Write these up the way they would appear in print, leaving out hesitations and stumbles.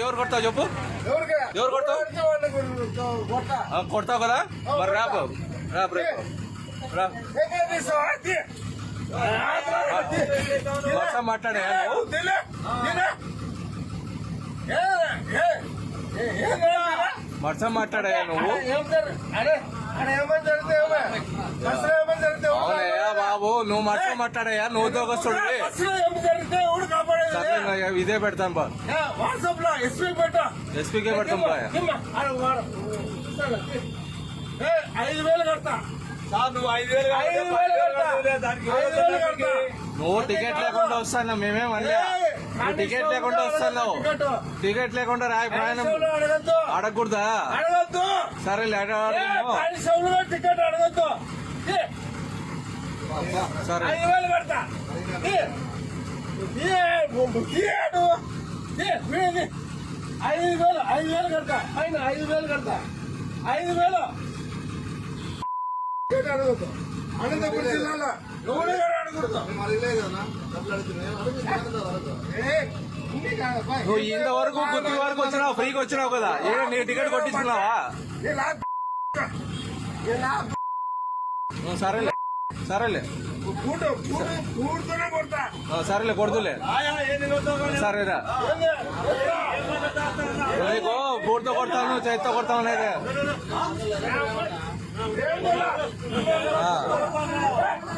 ఎవరు కొడతావు చెప్పు, ఎవరు కొడతావు? కొడతావు కదా, మరి రాపు రాపు రేపు రా. వర్షం మాట్లాడే వర్షం మాట్లాడా నువ్వు? అవునయ్యా బాబు, నువ్వు వర్షం మాట్లాడయ్యా, నువ్వు దోగస్తుడు. ఇదే పెడతాను బా, ఎస్పీకే పెడతాం బా. 5,000 కడతా. నువ్వు టికెట్ లేకుండా వస్తాను, మేమేమన్నా టికెట్ లేకుండా వస్తున్నావు, టికెట్ లేకుండా రాయి ప్రయాణం అడగకూడదా? సరేలే టికెట్ అడగద్దు. సరే 5,000 కడతా. 5,000 కడతా. పైన 5,000 కడతా. 5,000 అడగద్దు. అనంతపురం జిల్లాలో ఎవరు అడగకూడదు. నువ్వు ఇంతవరకు గుర్తు వరకు వచ్చినావు, ఫ్రీకి వచ్చినావు కదా, నీ టికెట్ కొట్టించుకున్నావా? సరేలే సరేలే సరేలే కొడుతులే. సరేరా, నీకు బూట్తో కొడతాను, చేతితో కొడతాను లేదా?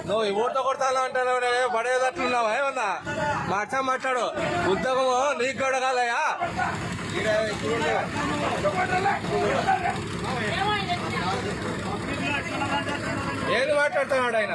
నువ్వు ఈ ఊరితో కొడతాను అంటాను, పడేదట్లున్నావా? ఏమన్నా మాట్లాడు, ఉద్యోగము నీకు కూడా కాదయా? ఏది మాట్లాడుతున్నాడు ఆయన?